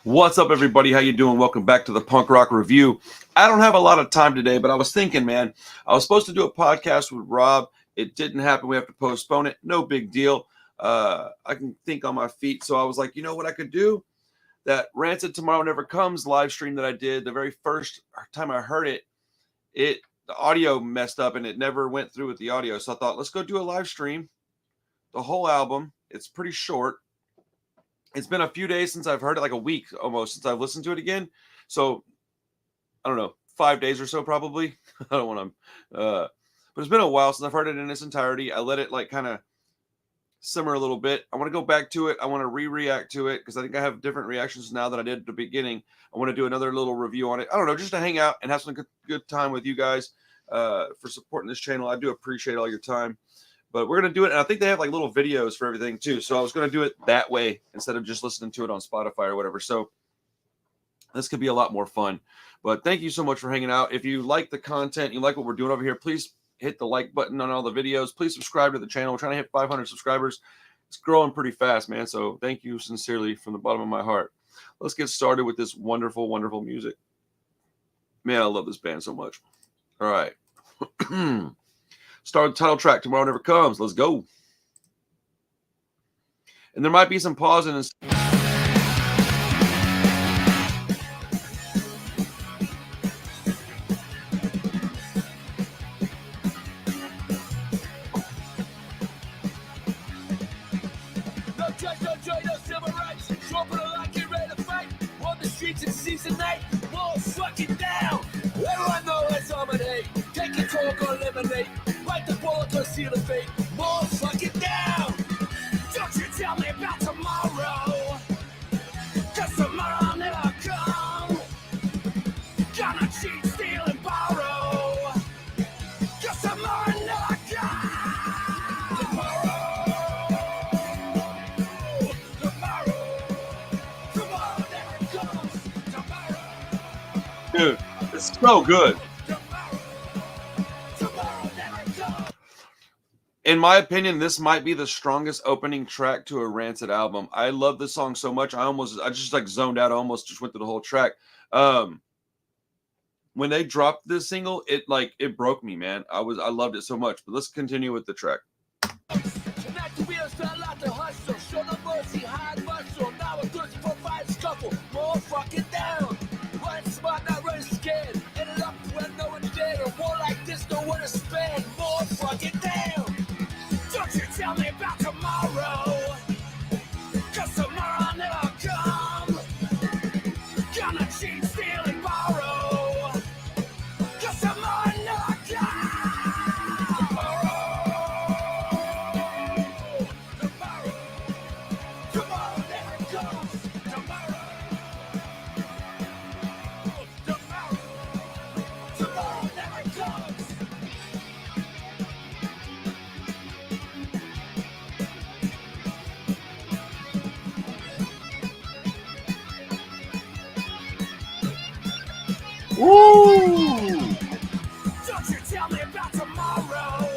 What's up, everybody? How you doing? Welcome back to the Punk Rock Review. I don't have a lot of time today, but I was thinking, man, I was supposed to do a podcast with Rob. It didn't happen. We have to postpone it. No big deal. I can think on my feet. So I was like, you know what I could do? That Rancid Tomorrow Never Comes live stream that I did, the very first time I heard it, the audio messed up and it never went through with the audio. So I thought, let's go do a live stream. The whole album. It's pretty short. It's been a few days since I've heard it, like a week almost since I've listened to it again. So I don't know, 5 days or so probably. I don't want to, but it's been a while since I've heard it in its entirety. I let it like kind of simmer a little bit. I want to go back to it. I want to react to it because I think I have different reactions now than I did at the beginning. I want to do another little review on it. I don't know, just to hang out and have some good time with you guys for supporting this channel. I do appreciate all your time. But we're going to do it, and I think they have like little videos for everything too. So I was going to do it that way instead of just listening to it on Spotify or whatever. So this could be a lot more fun. But thank you so much for hanging out. If you like the content, you like what we're doing over here, please hit the like button on all the videos. Please subscribe to the channel. We're trying to hit 500 subscribers. It's growing pretty fast, man. So thank you sincerely from the bottom of my heart. Let's get started with this wonderful, wonderful music. Man, I love this band so much. All right. Start the title track, Tomorrow Never Comes. Let's go. And there might be some pausing and no judge, no joy, no civil rights. Dropping a like you're ready to fight. On the streets in season 8, walls fucking down. Everyone knows it's dominate. Take a talk or eliminate. Bite the bullet or seal the fate. More fucking down. Don't you tell me about tomorrow. Cause tomorrow never come. Gonna cheat, steal, and borrow. Cause tomorrow never come. Tomorrow never comes. Tomorrow. dude, it's so good. In my opinion, this might be the strongest opening track to a Rancid album. I love this song so much. I just like zoned out. I almost just went through the whole track. When they dropped this single, it broke me, man. I loved it so much. But let's continue with the track. More fucking down. Run smart, not run scared. Ended up when no one's dead. Or more like this, no one to spend. More fucking down. Don't you tell me about tomorrow. Cause tomorrow never come. Gonna cheat, steal, and borrow. Cause tomorrow never come. Tomorrow never comes. Tomorrow never comes. Woo! Don't you tell me about tomorrow.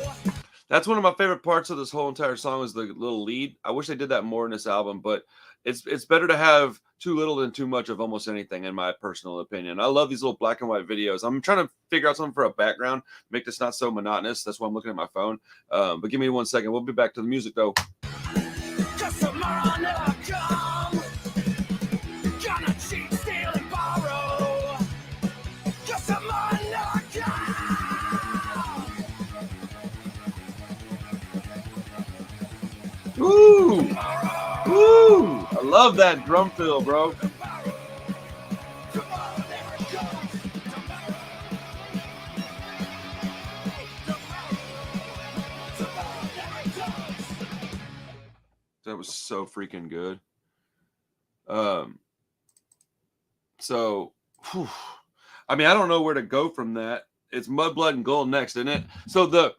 That's one of my favorite parts of this whole entire song is the little lead. I wish they did that more in this album, but it's better to have too little than too much of almost anything, in my personal opinion. I love these little black and white videos. I'm trying to figure out something for a background, make this not so monotonous. That's why I'm looking at my phone. But give me 1 second. We'll be back to the music, though. Cause tomorrow never come. Gonna cheat, steal, and borrow. Cause tomorrow never come. Woo! Woo! I love that drum fill, bro. Tomorrow never comes. Tomorrow never comes. That was so freaking good. So, whew. I mean, I don't know where to go from that. It's Mud, Blood, and Gold next, isn't it? So the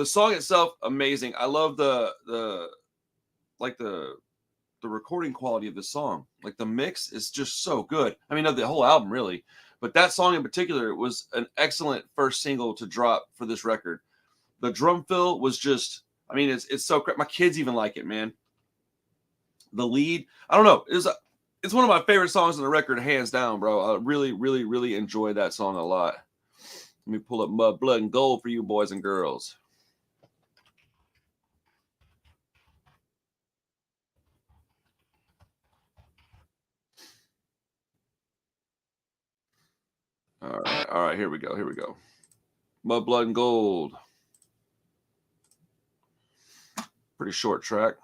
song itself, amazing. I love the recording quality of the song. Like the mix is just so good. I mean, of the whole album really, but that song in particular was an excellent first single to drop for this record. The drum fill was just, I mean, it's so great. My kids even like it, man. The lead, I don't know. It's one of my favorite songs on the record, hands down, bro. I really, really, really enjoy that song a lot. Let me pull up Mud, Blood, and Gold for you boys and girls. All right, here we go. Mud, Blood, and Gold. Pretty short track.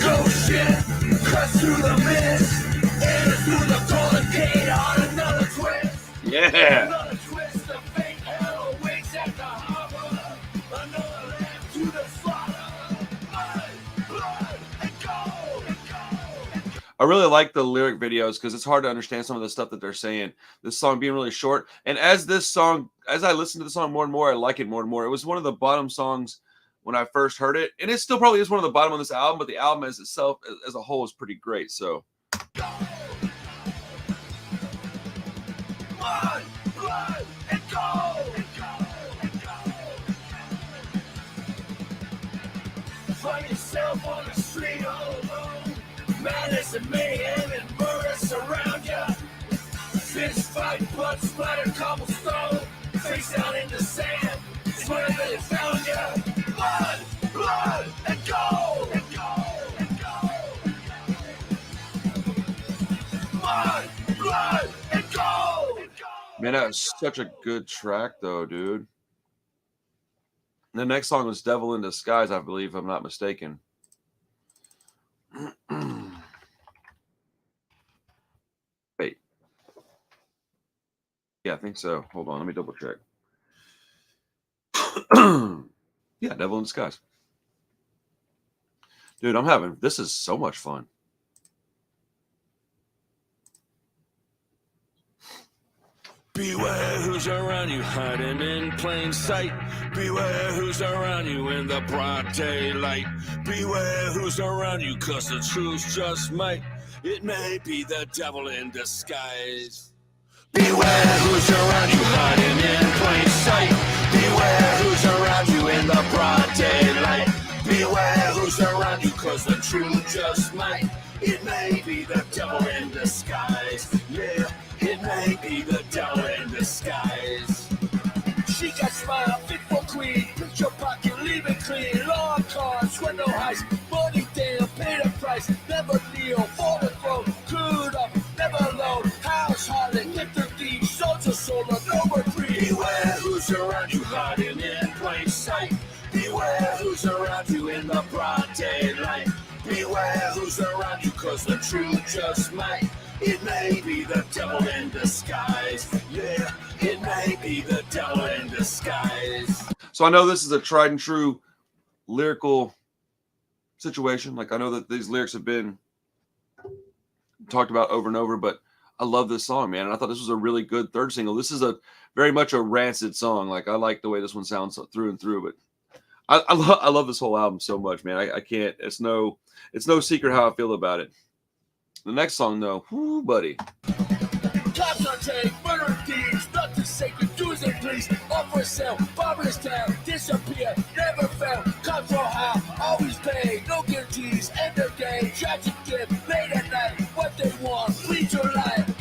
Go shit, cuts through the mist, enters through the golden gate on another twist. Yeah. Another twist of fate, hell awaits at the harbor. Another lamb to the slaughter. Blood, and gold. I really like the lyric videos because it's hard to understand some of the stuff that they're saying. This song being really short. And as I listen to the song more and more, I like it more and more. It was one of the bottom songs when I first heard it. And it still probably is one of the bottom on this album, but the album as itself, as a whole, is pretty great. So. Blood, and gold. Find yourself on the street all alone. Madness and mayhem and murder surround ya. Fist fight, blood splatter, cobblestone. Face down in the sand. Swear that it found ya. Blood, and gold. Blood, and gold. Man, that was such a good track, though, dude. The next song was Devil in Disguise, I believe, if I'm not mistaken. Wait. Yeah, I think so. Hold on, let me double check. Yeah, Devil in Disguise. Dude, this is so much fun. Beware who's around you, hiding in plain sight. Beware who's around you in the broad daylight. Beware who's around you, cause the truth just might. It may be the devil in disguise. Beware who's around you, hiding in plain sight. Beware who's around you in the broad daylight. Beware who's around you, cause the truth just might. It may be the devil in disguise. Yeah, it may be the devil in disguise. She got smile, fit for queen. Pick your pocket, leave it clean. Long cards, window heist. Money down, pay the price. Never kneel, for the throne. Clued up, never alone. House holiday, get the deed. Soldier solar, no retreat. Beware who's around you, hiding in plain sight. Beware who's around you in the broad daylight. Beware who's around you, cause the truth just might. It may be the devil in disguise. Yeah, it may be the devil in disguise. So I know this is a tried and true lyrical situation. Like, I know that these lyrics have been talked about over and over, but I love this song, man. And I thought this was a really good third single. This is a very much a Rancid song. Like, I like the way this one sounds through and through, but I love this whole album so much, man. I can't, it's no secret how I feel about it. The next song, though, whoo, buddy. Cops on take, murder thieves, nothing sacred, dues and please. Offer sale, barbarous town, disappear, never found. Cops for how, always pay, no guarantees, end of day, tragic gift, late at night, what they want, plead your life.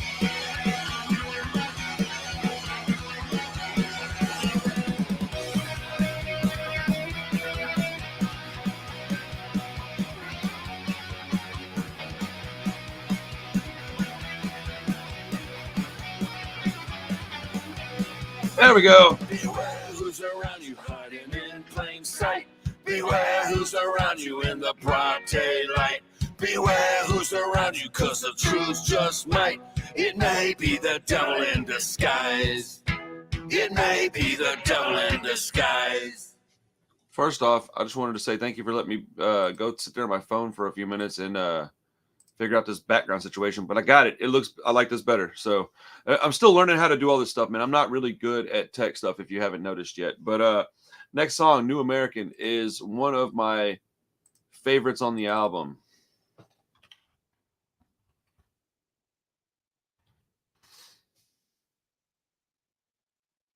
There we go. Beware who's around you, hiding in plain sight. Beware who's around you in the broad daylight. Beware who's around you, cause the truth just might. It may be the devil in disguise. It may be the devil in disguise. First off, I just wanted to say thank you for letting me go sit there on my phone for a few minutes and figure out this background situation, but I got it. I like this better. So I'm still learning how to do all this stuff, man. I'm not really good at tech stuff if you haven't noticed yet. But next song, New American, is one of my favorites on the album.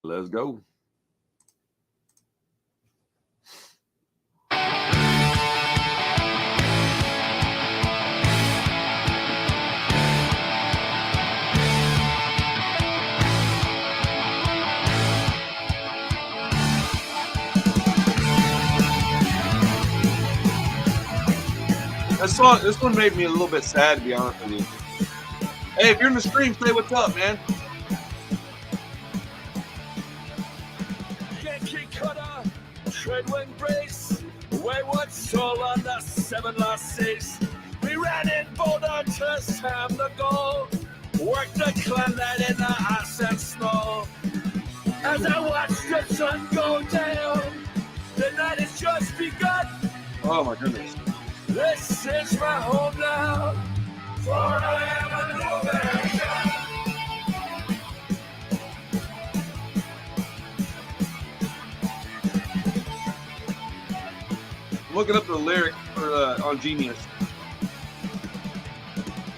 Let's go. This one made me a little bit sad, to be honest with you. Hey, if you're in the stream, say what's up, man. Yankee cutter, trade wind brace, wayward soul on the 7 last 6. We ran in Boulder to slam the goal. Worked the clan night in the ice and snow. As I watched the sun go down, the night has just begun. Oh my goodness. This is my home now. Forever November. Looking up the lyrics for on Genius.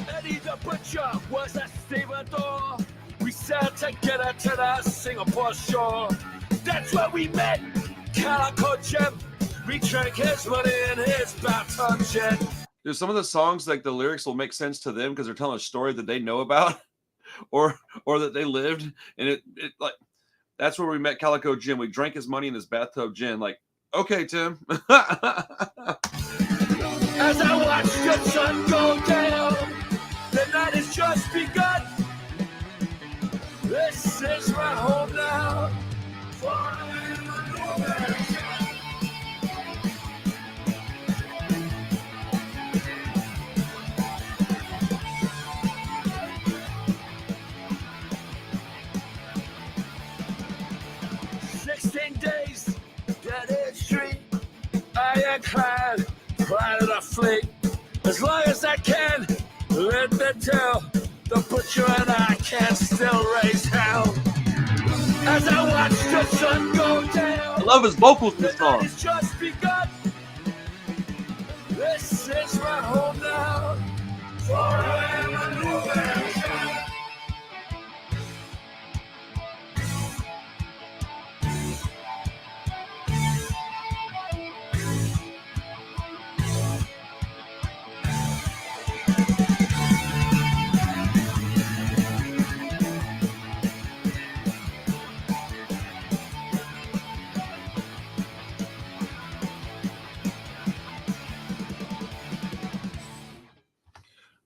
Eddie the Butcher was a stevedore. We sailed together to the Singapore shore. That's where we met. Calico Jim. We drank his money in his bathtub jet. Dude, some of the songs, like the lyrics will make sense to them because they're telling a story that they know about or that they lived. And it like, that's where we met Calico Jim. We drank his money in his bathtub gin. Like, okay, Tim. As I watch the sun go down, the night has just begun. This is my home now. Forever November. 16 days, dead end street. I am clad, pride of the fleet. As long as I can, let me tell. The butcher and I can still raise hell. As I watch the sun go down, I love his vocals in this the night song. has just begun. This is my home now. Forever November.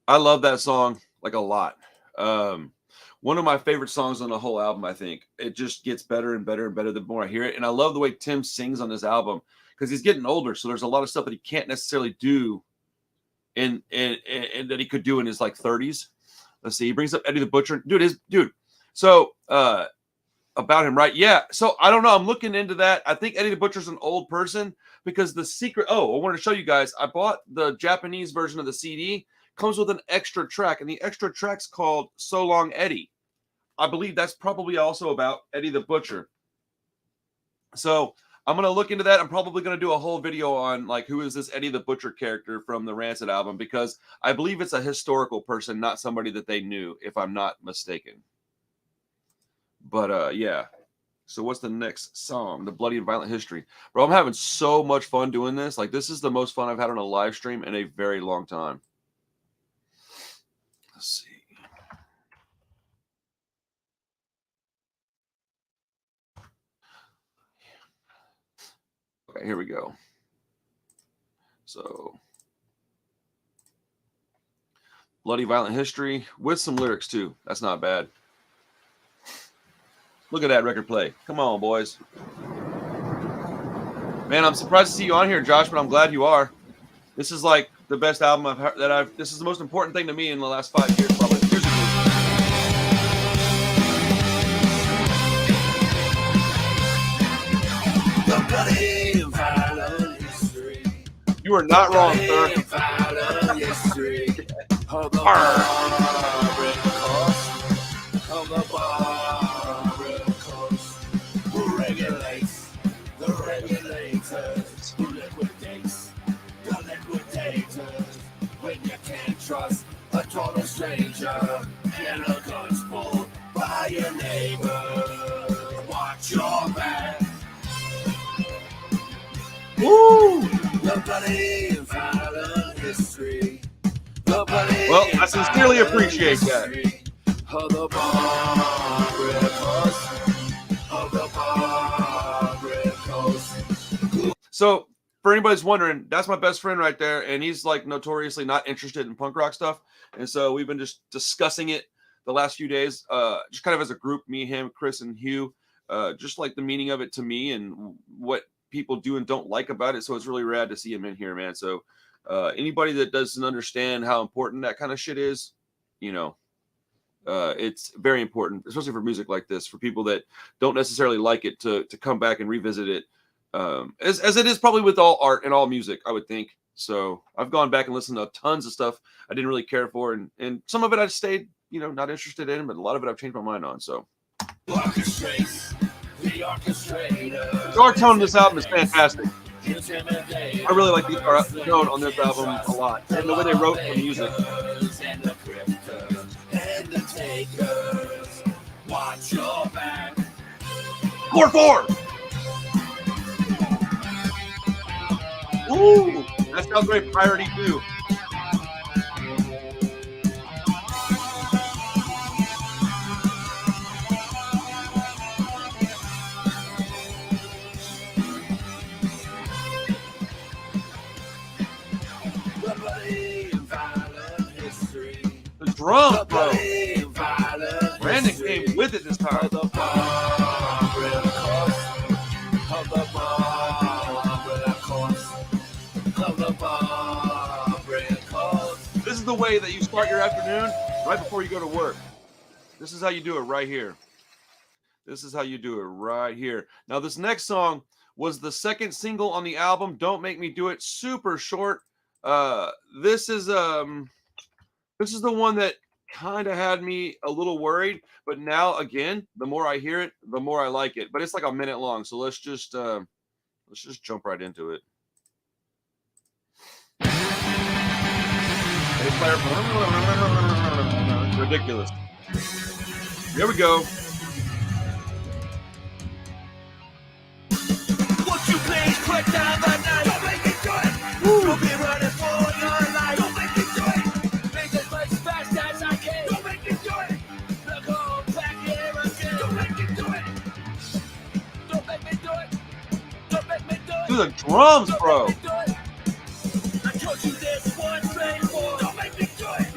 I love that song like a lot. One of my favorite songs on the whole album, I think. It just gets better and better and better the more I hear it. And I love the way Tim sings on this album because he's getting older. So there's a lot of stuff that he can't necessarily do in that he could do in his like 30s. Let's see. He brings up Eddie the Butcher. Dude. So about him, right? Yeah. So I don't know. I'm looking into that. I think Eddie the Butcher's an old person because the secret. Oh, I wanted to show you guys. I bought the Japanese version of the CD. Comes with an extra track, and the extra track's called So Long Eddie. I believe that's probably also about Eddie the Butcher. So I'm going to look into that. I'm probably going to do a whole video on like who is this Eddie the Butcher character from the Rancid album because I believe it's a historical person, not somebody that they knew, if I'm not mistaken. But yeah. So what's the next song? The Bloody and Violent History. Bro, I'm having so much fun doing this. Like this is the most fun I've had on a live stream in a very long time. Let's see. Okay, here we go. So, Bloody Violent History with some lyrics too. That's not bad. Look at that record play. Come on, boys. Man, I'm surprised to see you on here, Josh, but I'm glad you are. This is like the best album I've heard this is the most important thing to me in the last 5 years, probably. The bloody and violent history. You are not wrong, sir. Violent history of the barbaric coast. Of the barbaric coast. Who regulates the regulators? Who liquidates the liquidators? When you can't trust a total stranger and a gun's pulled by your neighbor. Watch The bloody and violent history. The bloody Well, I sincerely appreciate that. Of the Barbary Coast. Of the Barbary Coast. So, for anybody's wondering, that's my best friend right there, and he's like notoriously not interested in punk rock stuff. And so we've been just discussing it the last few days, just kind of as a group, me, him, Chris, and Hugh, just like the meaning of it to me and what people do and don't like about it. So it's really rad to see him in here, man. So anybody that doesn't understand how important that kind of shit is, you know, it's very important, especially for music like this, for people that don't necessarily like it to come back and revisit it. As it is probably with all art and all music, I would think. So I've gone back and listened to tons of stuff I didn't really care for, and some of it I stayed, you know, not interested in, but a lot of it I've changed my mind on. So the guitar tone of this album is fantastic. I really like the guitar tone on this album a lot, and the way they wrote the music. Watch your back. Core 4! Ooh, that sounds very piratey too. The drums, bro. Brandon came with it this time. This is the way that you start your afternoon right before you go to work. This is how you do it right here. This is how you do it right here. Now, this next song was the second single on the album, Don't Make Me Do It. Super short. This is the one that kind of had me a little worried, but now again, the more I hear it, the more I like it. But it's like a minute long, so let's just jump right into it. Ridiculous. Here we go. Won't you please put down the knife? Don't make me do it. You'll be running for your life. Don't make me do it. Make as much fast as I can. Don't make me do it. Look home back here again. Don't make me do it. Don't make me do it. Don't make me do it. Do the drums, bro. Don't make me do it. I told you this one thing for. Don't make me do it.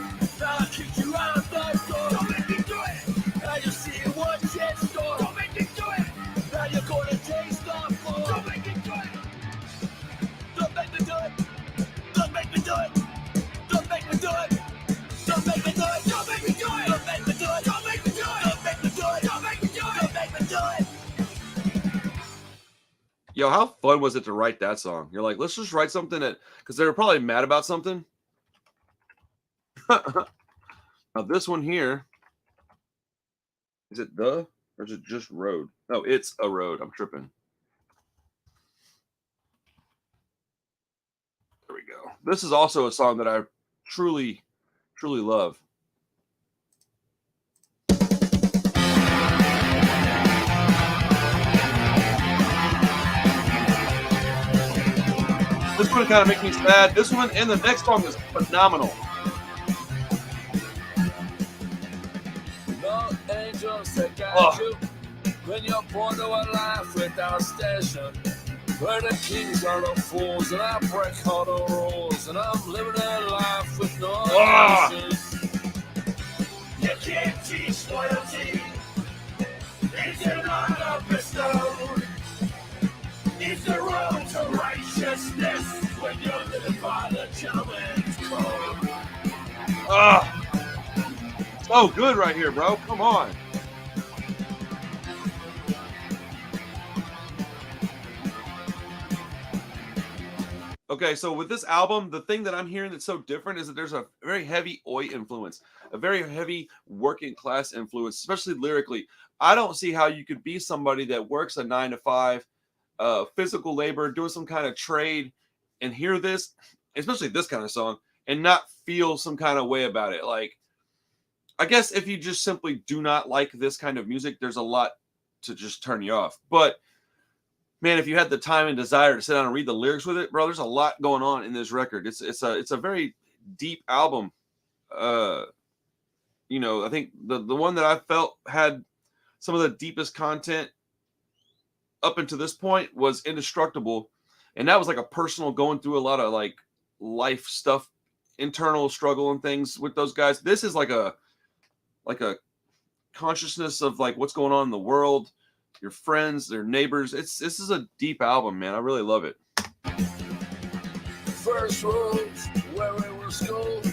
Now I'll kick you out the door. Don't make me do it. Now you see what shit store. Don't make me do it. Now you're gonna taste the floor. Don't make me do it. Don't make me do it. Don't make me do it. Don't make me do it. Don't make me do it. Don't make me do it. Don't make me do it. Don't make me do it. Don't make me do it. Don't make me do it. Don't make me do it. Yo, how fun was it to write that song? You're like, let's just write something that, because they were probably mad about something. Now this one here, is it the, or is it just road? No, it's a road. I'm tripping. There we go. This is also a song that I truly, truly love. This one kind of makes me sad. This one and the next song is phenomenal. No angels that guide you when you're born to a life without station. Where the kings are the fools and I break all the rules and I'm living a life with no emotions. You can't teach loyalty. It's not a bestowed. It's the road to righteousness when you're living by the gentleman's code. So good right here, bro. Come on. Okay, so with this album, the thing that I'm hearing that's so different is that there's a very heavy oi influence, a very heavy working class influence, especially lyrically. I don't see how you could be somebody that works a 9 to 5, physical labor, doing some kind of trade, and hear this, especially this kind of song, and not feel some kind of way about it. Like, I guess if you just simply do not like this kind of music, there's a lot to just turn you off. But man, if you had the time and desire to sit down and read the lyrics with it, bro, there's a lot going on in this record. It's a very deep album. You know, I think the one that I felt had some of the deepest content up until this point was Indestructible, and that was like a personal, going through a lot of like life stuff, internal struggle and things with those guys. This is like a consciousness of like what's going on in the world, your friends, their neighbors. This is a deep album, man. I really love it. First rules where we were schooled,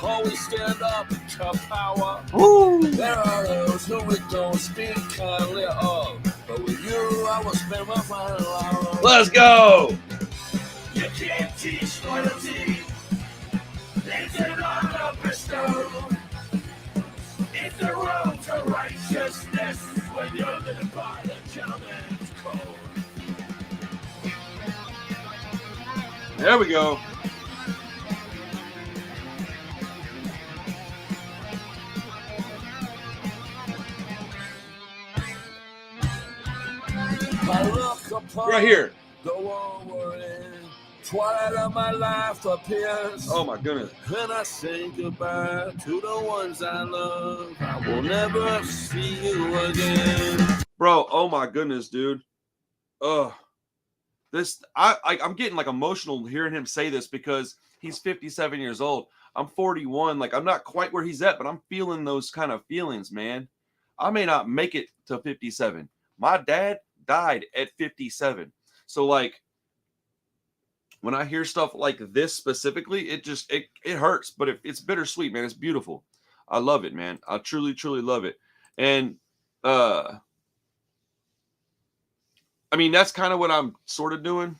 always stand up to power. Woo! There are those who we don't speak kindly of, but with you I will spend my final hour. Let's go. You can't teach loyalty, it's an honor bestowed. It's the road to righteousness when you're living by the gentleman's code. There we go. I look upon Right here. the world we're in, twilight of my life appears. Oh my goodness. And I say goodbye to the ones I love. I will never see you again. Bro, oh my goodness, dude. I'm getting like emotional hearing him say this because he's 57 years old. I'm 41. Like, I'm not quite where he's at, but I'm feeling those kind of feelings, man. I may not make it to 57. My dad died at 57. So like when I hear stuff like this specifically, it hurts, but it's bittersweet, man. It's beautiful. I love it, man. I truly, truly love it. And I mean, that's kind of what I'm sort of doing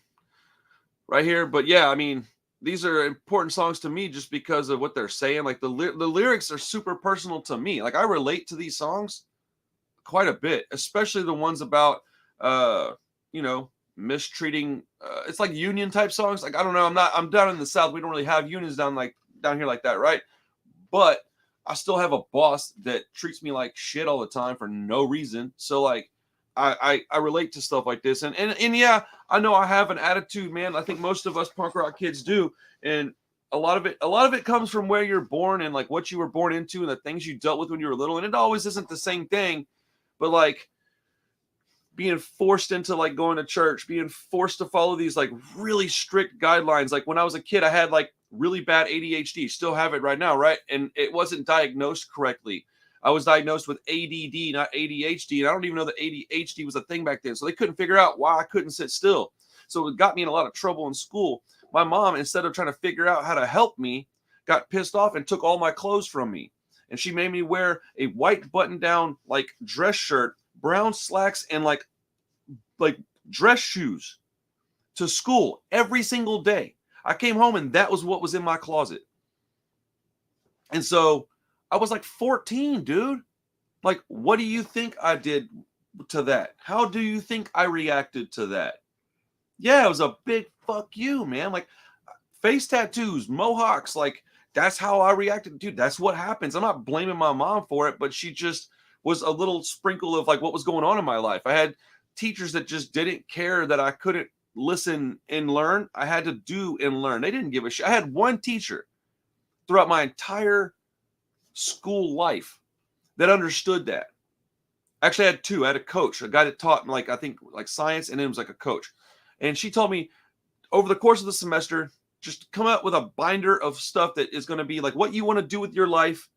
right here. But yeah, I mean, these are important songs to me just because of what they're saying. Like the lyrics are super personal to me. Like I relate to these songs quite a bit, especially the ones about, you know, mistreating. It's like union type songs. Like, I don't know. I'm down in the South. We don't really have unions down here like that. Right. But I still have a boss that treats me like shit all the time for no reason. So like, I relate to stuff like this, and yeah, I know I have an attitude, man. I think most of us punk rock kids do, and a lot of it comes from where you're born and like what you were born into and the things you dealt with when you were little, and it always isn't the same thing, but like being forced into like going to church, being forced to follow these like really strict guidelines. Like when I was a kid, I had like really bad ADHD, still have it right now, right? And it wasn't diagnosed correctly. I was diagnosed with ADD, not ADHD, and I don't even know that ADHD was a thing back then. So they couldn't figure out why I couldn't sit still. So it got me in a lot of trouble in school. My mom, instead of trying to figure out how to help me, got pissed off and took all my clothes from me. And she made me wear a white button-down like dress shirt, brown slacks, and like dress shoes to school every single day. I came home and that was what was in my closet. And so I was like 14, dude. Like, what do you think I did to that? How do you think I reacted to that? Yeah, it was a big fuck you, man. Like, face tattoos, mohawks, like, that's how I reacted. Dude, that's what happens. I'm not blaming my mom for it, but she just was a little sprinkle of, like, what was going on in my life. I had teachers that just didn't care that I couldn't listen and learn. I had to do and learn. They didn't give a shit. I had one teacher throughout my entire school life that understood that. Actually, I had two. I had a coach, a guy that taught like, I think like science, and then it was like a coach. And she told me over the course of the semester, just come out with a binder of stuff that is going to be like what you want to do with your life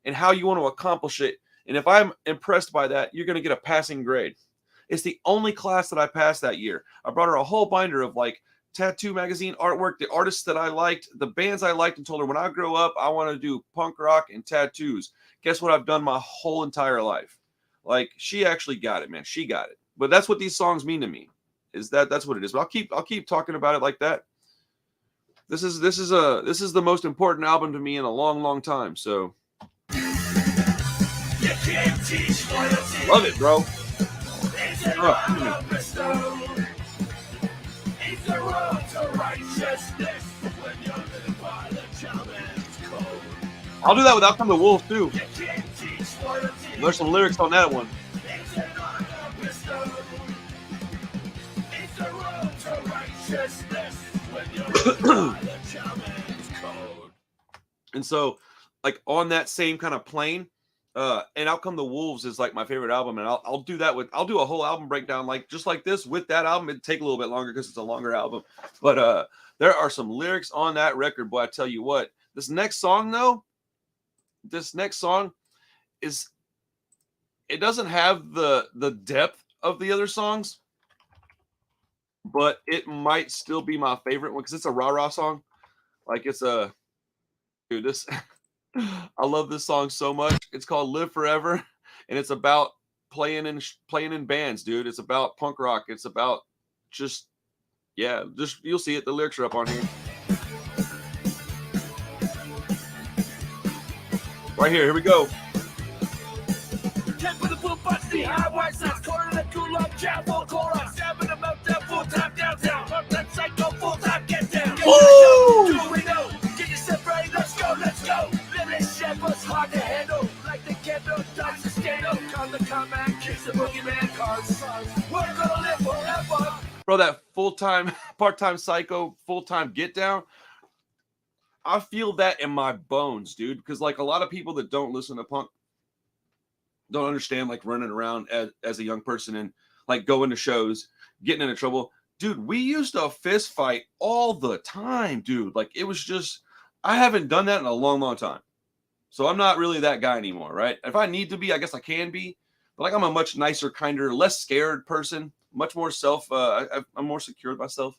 and how you want to accomplish it. And if I'm impressed by that, you're going to get a passing grade. It's the only class that I passed that year. I brought her a whole binder of like tattoo magazine artwork, the artists that I liked, the bands I liked, and told her when I grow up, I want to do punk rock and tattoos. Guess what I've done my whole entire life? Like, she actually got it, man. She got it. But that's what these songs mean to me. That's what it is. But I'll keep talking about it like that. This is the most important album to me in a long, long time. So You can't teach loyalty. love it, bro. It's an honor bestowed. It's the road to righteousness when you're living by the gentleman's code. I'll do that with Out Come the Wolves too. You can't teach loyalty. There's some lyrics on that one. It's an honor bestowed. It's consciousness when you're by the shaman's code. And so, like on that same kind of plane, and Out Come the Wolves is like my favorite album, and I'll do that with, I'll do a whole album breakdown like just like this with that album. It'd take a little bit longer because it's a longer album, but there are some lyrics on that record, boy. I tell you what, this next song though, this next song is, it doesn't have the depth of the other songs, but it might still be my favorite one because it's a rah-rah song. Like it's a, dude, this I love this song so much. It's called Live Forever, and it's about playing in bands, dude. It's about punk rock. It's about just, yeah, just you'll see it. The lyrics are up on here. Right here we go. Temper the boom, bust the high white socks, corner the cool up, jab full chorus, stabbing them out there full time downtown. Fuck that psycho, full time get down. Woo! Do we know? Get yourself ready, let's go, let's go. Living shit was hard to handle, like the ghetto dogs to stand up. Call the command, kiss the boogeyman cars. We're gonna live forever. Bro, that full-time, part-time psycho, full-time get down. I feel that in my bones, dude, because like a lot of people that don't listen to punk don't understand like running around as a young person and like going to shows, getting into trouble. Dude, we used to fist fight all the time, dude. Like it was just, I haven't done that in a long, long time. So I'm not really that guy anymore, right? If I need to be, I guess I can be. But like I'm a much nicer, kinder, less scared person, much more I'm more secure with myself.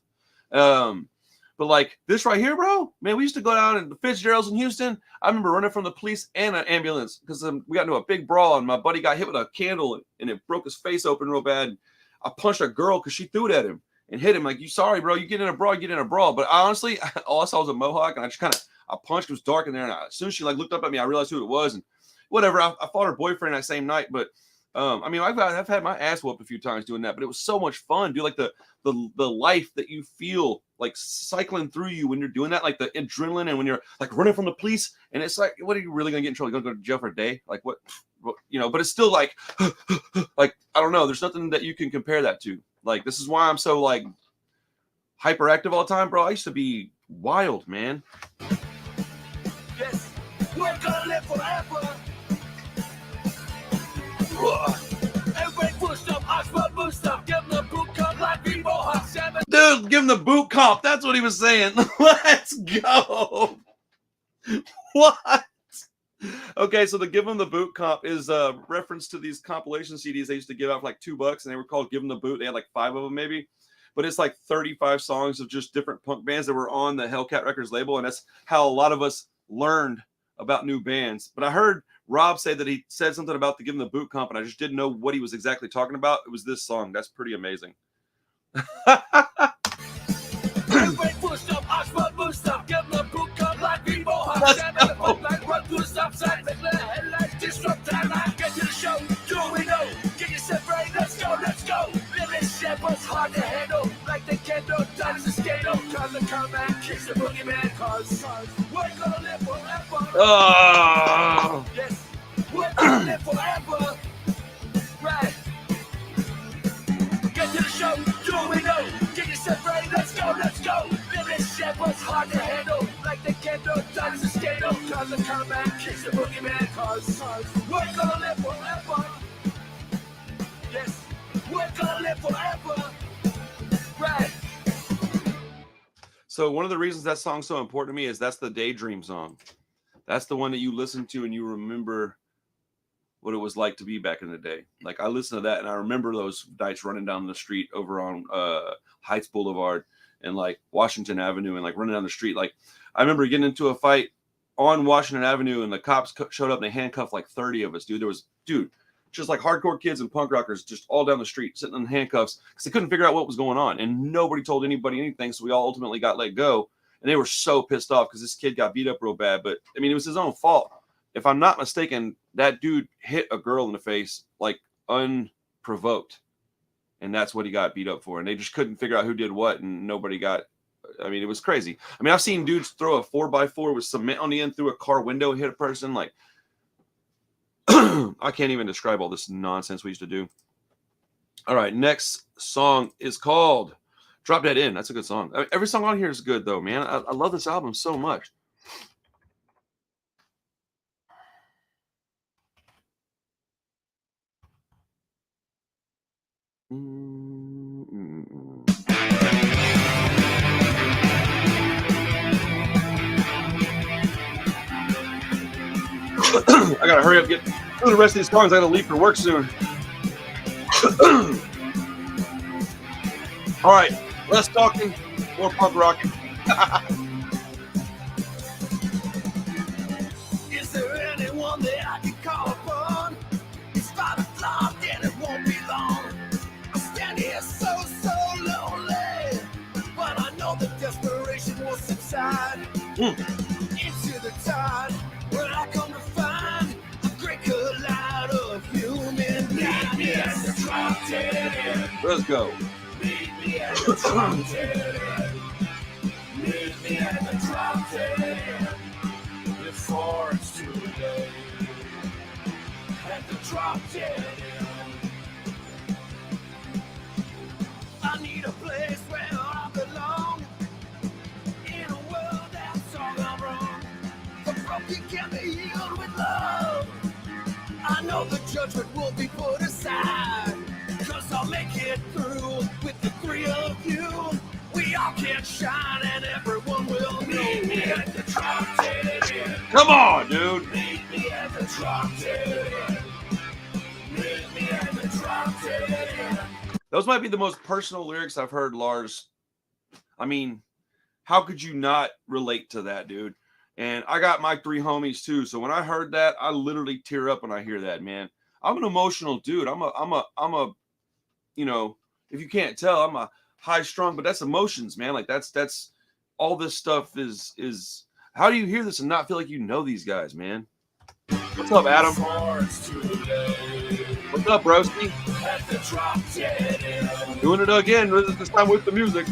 But like this right here, bro, man, we used to go down in the Fitzgerald's in Houston. I remember running from the police and an ambulance because we got into a big brawl and my buddy got hit with a candle and it broke his face open real bad. I punched a girl because she threw it at him and hit him like, you sorry, bro, you get in a brawl, you get in a brawl. But honestly, all I saw was a mohawk and I just kind of, I punched, it was dark in there. And as soon as she like looked up at me, I realized who it was and whatever. I fought her boyfriend that same night, but I mean, I've had my ass whooped a few times doing that, but it was so much fun, dude. Like the life that you feel like cycling through you when you're doing that, like the adrenaline, and when you're like running from the police, and it's like, what are you really gonna get in trouble? You're gonna go to jail for a day? Like what, you know? But it's still like, like I don't know. There's nothing that you can compare that to. Like this is why I'm so like hyperactive all the time, bro. I used to be wild, man. Yes, we're gonna live forever. Everybody push up, Oxford boost up, give them the boot cut like we Mohawk 7. Dude, give him the boot comp. That's what he was saying. Let's go. What? Okay, so the give him the boot comp is a reference to these compilation CDs they used to give out for like $2, and they were called Give 'em the Boot. They had like 5 of them maybe, but it's like 35 songs of just different punk bands that were on the Hellcat Records label, and that's how a lot of us learned about new bands. But I heard Rob say that he said something about the Give 'em the Boot comp, and I just didn't know what he was exactly talking about. It was this song. That's pretty amazing. Everybody push up, Oxford boost up, give them the boot cut like we Mohawk 7. The funk like run through the stop sign, make the headlights disrupt timeline. Get to the show, do we know? Get yourself ready, let's go, let's go. Living shit was hard to handle, like the kendo dogs to scandal. Call the command, kiss the boogeyman cause we're gonna live forever. Oh. Yes, we're gonna live forever. Right. Get to the show, do we know? Get yourself ready, let's go, let's go. Living shit was hard to handle, like the kendo dogs to scandal. Call the command, kiss the boogeyman cause we're gonna live forever. Yes, we're gonna live forever. Right. So one of the reasons that song's so important to me is that's the Daydream song. That's the one that you listen to and you remember what it was like to be back in the day. Like I listen to that and I remember those nights running down the street over on Heights Boulevard and like Washington Avenue and like running down the street. Like I remember getting into a fight on Washington Avenue and the cops showed up and they handcuffed like 30 of us, dude. There was, just like hardcore kids and punk rockers just all down the street sitting in handcuffs because they couldn't figure out what was going on. And nobody told anybody anything. So we all ultimately got let go. And they were so pissed off because this kid got beat up real bad. But I mean, it was his own fault. If I'm not mistaken, that dude hit a girl in the face like unprovoked. And that's what he got beat up for. And they just couldn't figure out who did what. And nobody got, I mean, it was crazy. I mean, I've seen dudes throw a 4x4 with cement on the end through a car window and hit a person. Like, I can't even describe all this nonsense we used to do. All right, next song is called Drop Dead In. That's a good song. Every song on here is good, though, man. I love this album so much. I gotta hurry up, get through the rest of these songs. I gotta leave for work soon. All right, less talking, more punk rocking. Is there anyone that I can call upon? It's 5 o'clock and it won't be long. I stand here so lonely, but I know the desperation will subside into the tide where I come to find a great collide of human beings. Let's go. Meet me at the drop dead. Meet me at the drop dead. Before it's too late. At the drop dead. I need a place where I belong. In a world that's all gone wrong. The broken can be healed with love. I know the judgment will be put aside. 'Cause I'll make it through with the 3 of you. We all can shine and everyone will meet me at the drop dead. Come on, dude. Meet me at the drop dead. Meet me at the drop dead. Those might be the most personal lyrics I've heard, Lars. I mean, how could you not relate to that, dude? And I got my 3 homies too. So when I heard that, I literally tear up when I hear that, man. I'm an emotional dude. I'm a, you know, if you can't tell, I'm a high strung, but that's emotions, man. Like that's all this stuff is. How do you hear this and not feel like you know these guys, man? What's up, Adam? What's up, Broski? Doing it again, this time with the music.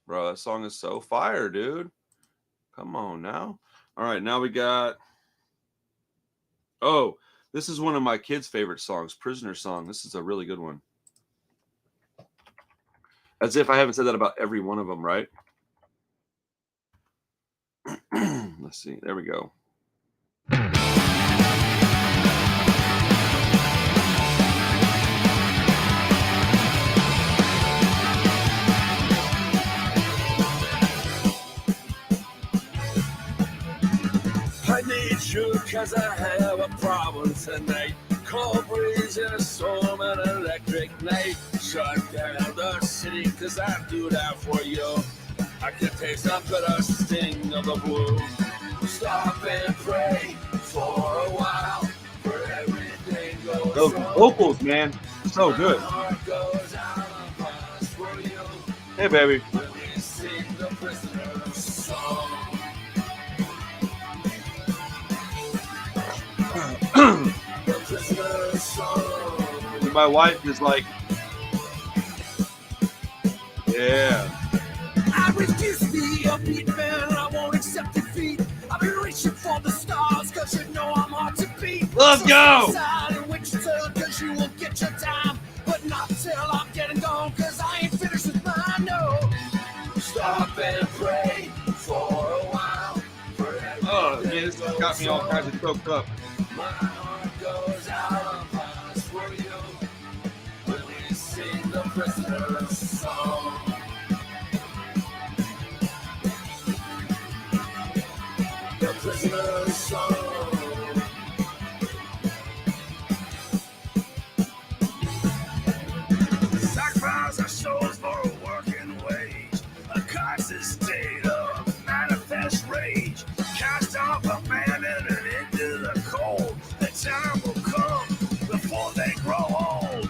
Bro, that song is so fire, dude. Come on now. All right, now we got... Oh, this is one of my kids' favorite songs, Prisoner Song. This is a really good one. As if I haven't said that about every one of them, right? Let's see. There we go. I need you cause I have a problem tonight. Cold breeze in a storm and electric night. Shut down the city cause I do that for you. I can taste the bitter sting of the blue. Stop and pray for a while. For everything goes Those wrong. vocals, man, so good. My heart goes out of bounds for you. Hey, baby. When we sing the prisoner's song. The prisoner's song. My wife is like, yeah. I refuse to be a beat man. I won't accept defeat. I've been reaching for the stars cause you know I'm hard to beat. Let's go! In Wichita cause you will get your time. But not till I'm getting gone cause I ain't finished with mine, no. Stop and pray for a while. For Oh, man, this has got me all kinds of choked up. my heart goes out of bounds for you. When we sing the prisoner's song. The prisoner's song. Sacrifice our souls for a working wage. A constant state of manifest rage. Cast off abandoned and into the cold. The time will come before they grow old.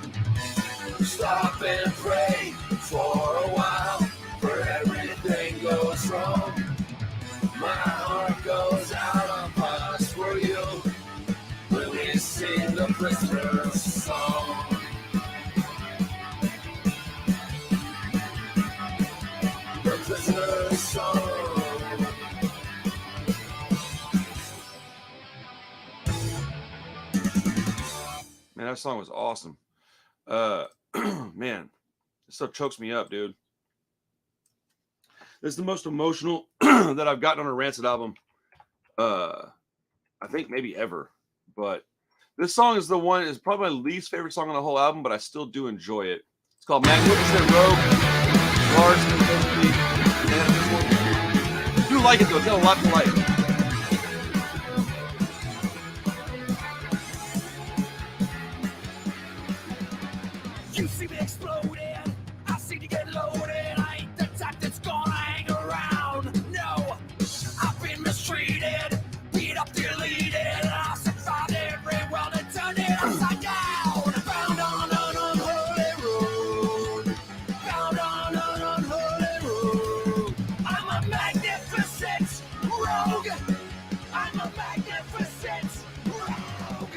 Stop and pray for a while. For everything goes wrong. My heart goes out on pause for you. When we sing prisoner's song. The prisoner's song. Man, that song was awesome. Man, this stuff chokes me up, dude. This is the most emotional that I've gotten on a Rancid album. I think maybe ever. But this song is probably my least favorite song on the whole album, but I still do enjoy it. It's called Magnificent Rogue. Lars, I do like it though. It's got a lot to like. You see me exploding, I see you get loaded. I ain't the type that's gonna hang around. No, I've been mistreated, beat up, deleted. I survived every world and turned it upside down. Bound on an unholy road. Bound on an unholy road. I'm a magnificent rogue. I'm a magnificent rogue.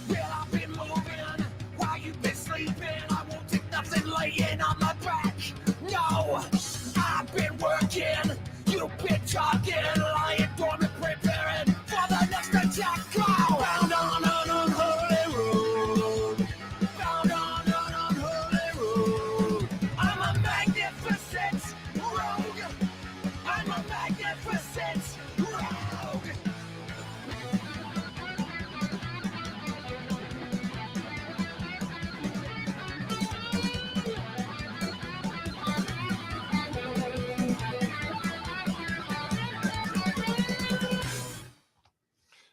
Well, I've been moving while you've been sleeping. I won't take nothing laying on my back. No, I've been working. You've been talking, lying dormant, preparing for the next attack. Go! Bound on an unholy road. Bound on an unholy road. I'm a magnificent rogue. I'm a magnificent rogue.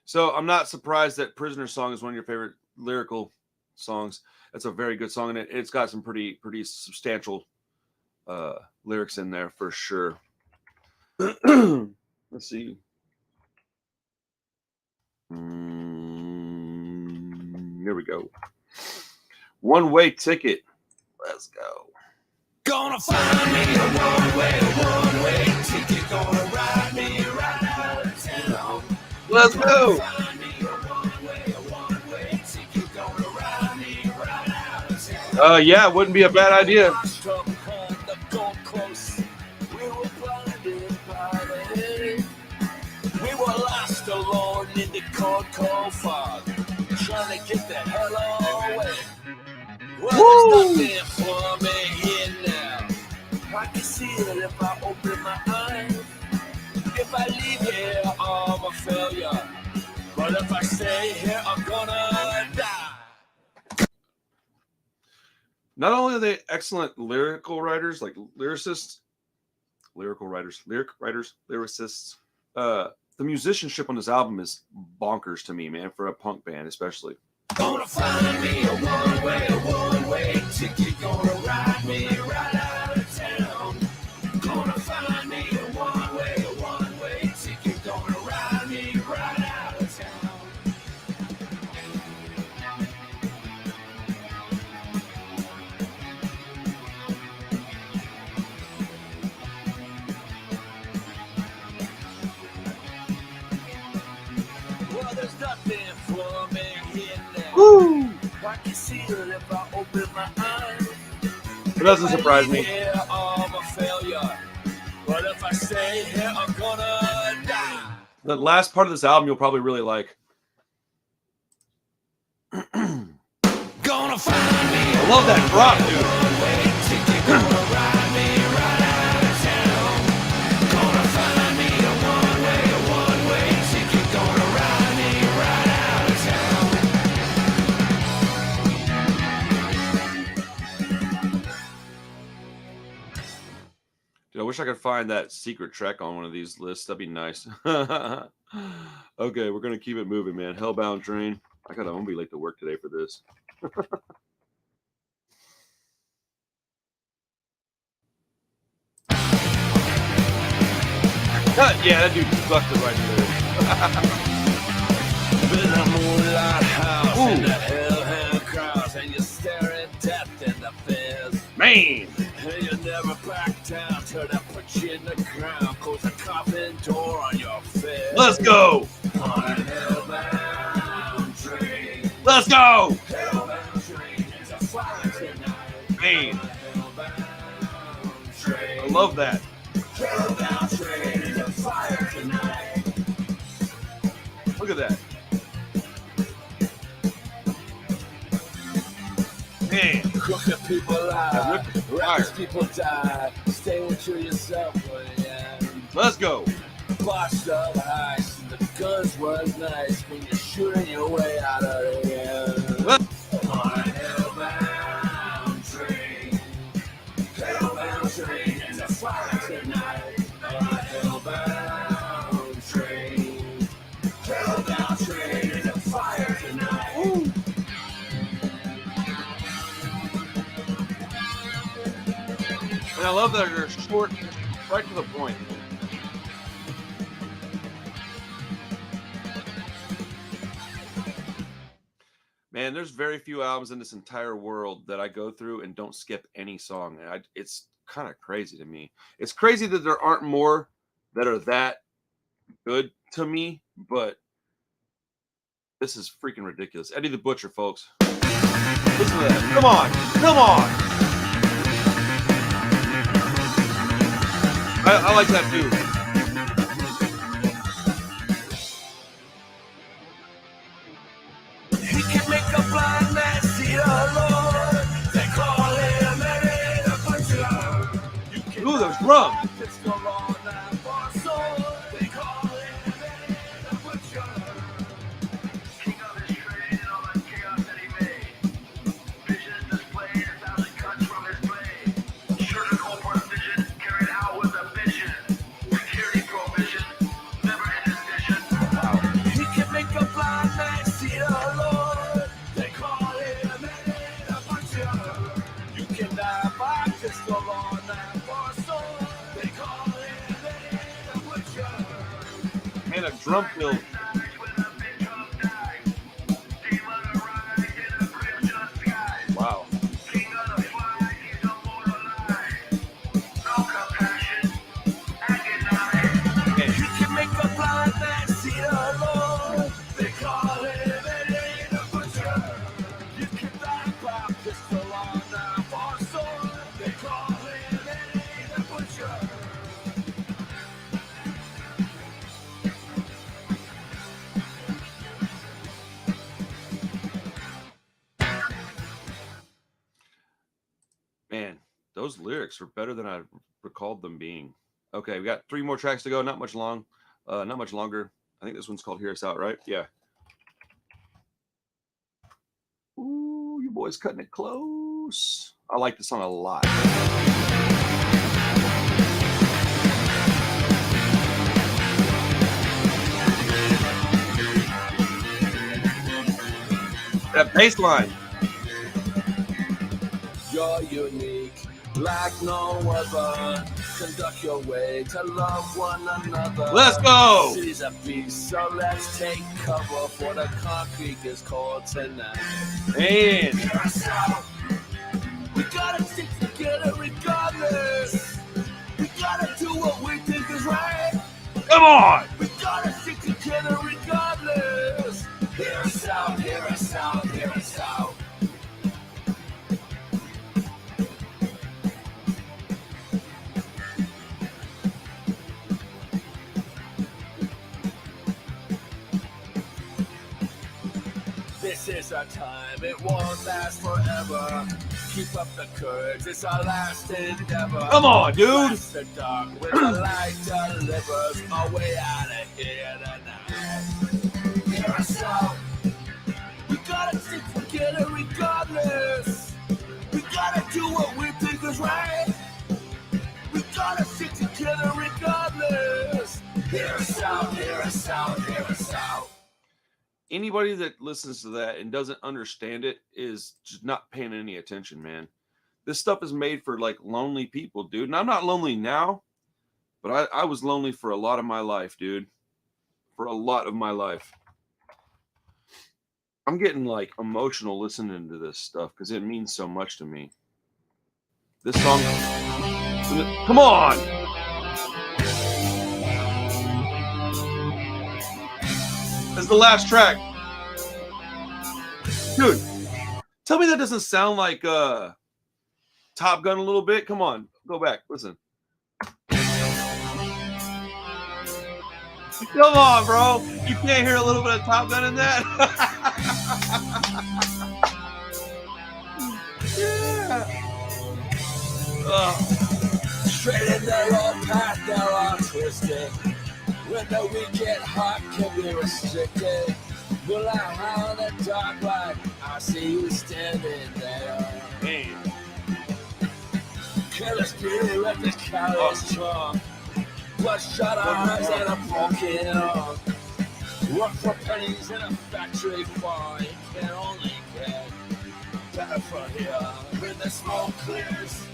So I'm not surprised that Prisoner Song is one of your favorite lyrical songs. That's a very good song, and it's got some pretty substantial lyrics in there for sure. Let's see. Here we go. One-way ticket. Let's go. Gonna find me a one-way ticket. Gonna ride me right out of town. Let's go. Find me a one-way ticket. Gonna ride me right out of town. Yeah, it wouldn't be a bad idea. Washed up on the Gold Coast. We were blinded by the heat. We were lost alone in the cold fog, trying to get the hell away. Well, there's nothing for me here now. I can see it if I open my eyes. If I leave here, I'm a failure. But if I stay here, I'm gonna die. Not only are they excellent lyrical writers, like lyricists, the musicianship on this album is bonkers to me, man, for a punk band especially. Gonna find me a one-way ticket. Gonna ride me right out of town. Gonna find me a one-way ticket. Gonna ride me right out of town. Well, there's nothing for me here now. Woo! I can see it if I open my eyes. It doesn't surprise me. Here, I'm a failure. But if I stay here, I'm gonna die. The last part of this album you'll probably really like. Gonna find me. I love that drop, dude. One-way ticket. Gonna ride me right out of town. Gonna find me a one-way ticket. Gonna ride me right out of town. Dude, I wish I could find that secret track on one of these lists. That'd be nice. Okay, we're gonna keep it moving, man. Hellbound Train. I'm gonna be late to work today for this. Yeah, that dude sucked it right there. In a moonlight house, in the hellhound crowds, and you're staring death in the face. Man. And you never back down till they put you in the ground, close the coffin door on your face. Let's go. On a hellbound train. Let's go. Hellbound train is a fire tonight. Man, Hellbound train. I love that. Hellbound train is a fire tonight. Look at that. Man, Crooked people lie, rip the reckless fire. people die. Stay true to yourself, William. Let's go. Botched up heist, and the guns was nice when you're shooting your way out of the air. Let's On a hellbound train. Hellbound train is a fire tonight. On a hellbound train. Hellbound train is a fire tonight. Woo. And I love that they're short, right to the point. Man, there's very few albums in this entire world that I go through and don't skip any song. And it's kind of crazy to me. It's crazy that there aren't more that are that good to me, but this is freaking ridiculous. Eddie the Butcher, folks. Listen to that. Come on. Come on. I like that too. He can make a blind man see the Lord. They call him Eddie the Butcher. You can Ooh, those drums. buy a pistol on that bar sword. They call him Eddie the Butcher. King of his trade and all the chaos that he made. Visions displayed, 1,000 cuts from his blade. Surgical precision carried out with a vision. Security provision, never in addition. He can make a blind man see the Lord. They call him Eddie the Butcher. You can die by a pistol on that bar sword. They call him Eddie the Butcher. Man, a drum fill. Wow. Man, He can make a blind man see the Lord. They call him Eddie the Butcher. You can die by a pistol on that bar sword. They call him Eddie the Butcher. man, those lyrics were better than I recalled them being. Okay, we got 3 more tracks to go. Not much longer. I think this one's called "Hear Us Out," right? Yeah. Ooh, you boys cutting it close. I like this song a lot. That bass line. You're unique, like no other. Conduct your way to love one another. Let's go. City's a beast, so let's take cover for the concrete is cold tonight. Man, Hear us out. We gotta stick together regardless. We gotta do what we think is right. come on. We gotta stick together regardless. Hear us out, hear us out, hear us out. This is our time, it won't last forever. Keep up the courage, it's our last endeavor. Come on, dude. Blast the dark with the light delivers our way out of here tonight. Hear us out. We gotta stick together regardless. We gotta do what we think is right. We gotta stick together regardless. Hear us out, hear us out, hear us out. Anybody that listens to that and doesn't understand it is just not paying any attention, man. This stuff is made for like lonely people, dude. And I'm not lonely now, but I was lonely for a lot of my life, dude. For a lot of my life. I'm getting like emotional listening to this stuff because it means so much to me. This song, come on. This is the last track. Dude, tell me that doesn't sound like Top Gun a little bit. Come on, go back. Listen. Come on, bro. You can't hear a little bit of Top Gun in that? Yeah. Straight in their own path, they're all twisted. When the week get hot, can be restricted. Well, I hide in the dark light, I see you standing there. Man. Careless beauty with the careless charm. Bloodshot eyes and a broken arm. Work for pennies in a factory farm. You can only get better from here. When the smoke clears.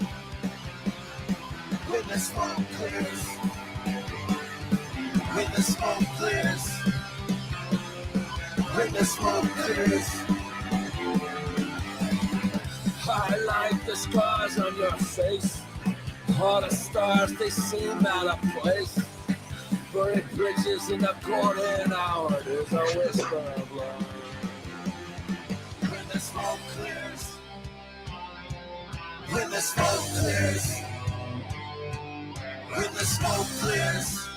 When the smoke clears. When the smoke clears. When the smoke clears. Highlight the scars on your face. All the stars, they seem out of place. Buried bridges in the golden hour. There's a whisper of love. When the smoke clears. When the smoke clears. When the smoke clears.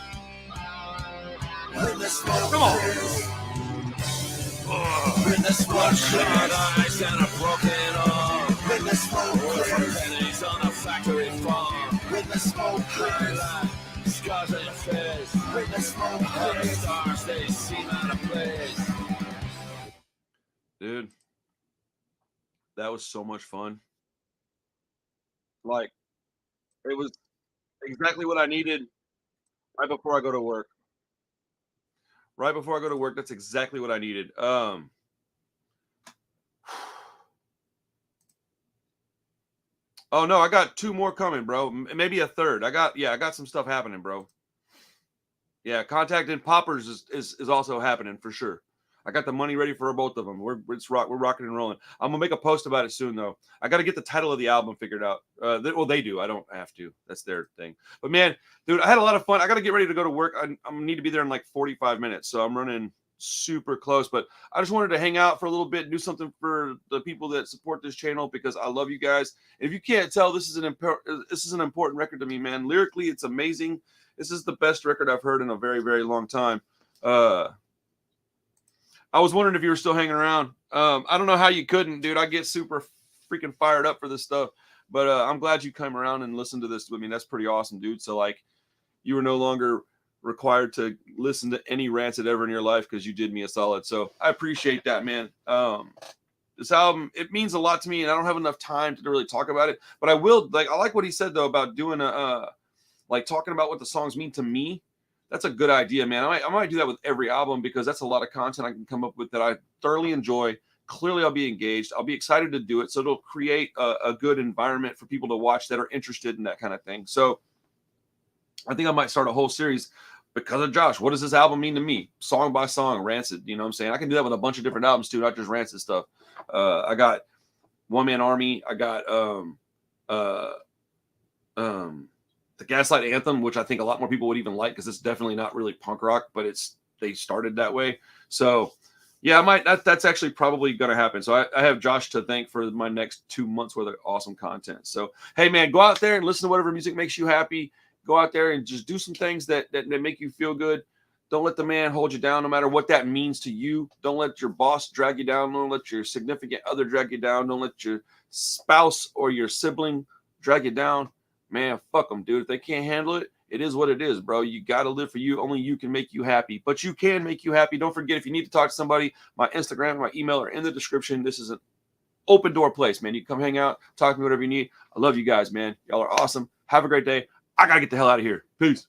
When the smoke clears. When the smoke clears. Eyes and a broken arm. When the smoke clears. Pennies on a factory farm. When the smoke clears. Scars on your face. When the smoke clears. Stars, they seem out of place. Dude, that was so much fun. Like, it was exactly what I needed right before I go to work. Right before I go to work, that's exactly what I needed. Oh no, I got 2 more coming, bro. Maybe a third. I got some stuff happening, bro. Yeah, contacting poppers is also happening for sure. I got the money ready for both of them. We're rocking and rolling. I'm gonna make a post about it soon though. I got to get the title of the album figured out. Well, they do. I don't have to. That's their thing. But man, dude, I had a lot of fun. I got to get ready to go to work. I need to be there in like 45 minutes, so I'm running super close. But I just wanted to hang out for a little bit, and do something for the people that support this channel because I love you guys. And if you can't tell, this is an important record to me, man. Lyrically, it's amazing. This is the best record I've heard in a very, very long time. I was wondering if you were still hanging around. I don't know how you couldn't, dude. I get super freaking fired up for this stuff. But I'm glad you came around and listened to this with me. That's pretty awesome, dude. So, like, you were no longer required to listen to any Rancid ever in your life because you did me a solid. So I appreciate that, man. This album, it means a lot to me, and I don't have enough time to really talk about it. But I will, like, I like what he said, though, about doing like talking about what the songs mean to me. That's a good idea, man. I might do that with every album because that's a lot of content I can come up with that I thoroughly enjoy. Clearly, I'll be engaged. I'll be excited to do it. So it'll create a good environment for people to watch that are interested in that kind of thing. So I think I might start a whole series because of Josh. What does this album mean to me? Song by song, Rancid. You know what I'm saying? I can do that with a bunch of different albums too, not just Rancid stuff. I got One Man Army. I got the Gaslight Anthem, which I think a lot more people would even like because it's definitely not really punk rock, but they started that way. So yeah, I might. That's actually probably going to happen. So I have Josh to thank for my next 2 months worth of awesome content. So hey, man, go out there and listen to whatever music makes you happy. Go out there and just do some things that make you feel good. Don't let the man hold you down, no matter what that means to you. Don't let your boss drag you down. Don't let your significant other drag you down. Don't let your spouse or your sibling drag you down. Man, fuck them, dude. If they can't handle it, it is what it is, bro. You got to live for you. Only you can make you happy. But you can make you happy. Don't forget, if you need to talk to somebody, my Instagram, my email are in the description. This is an open door place, man. You can come hang out, talk to me, whatever you need. I love you guys, man. Y'all are awesome. Have a great day. I got to get the hell out of here. Peace.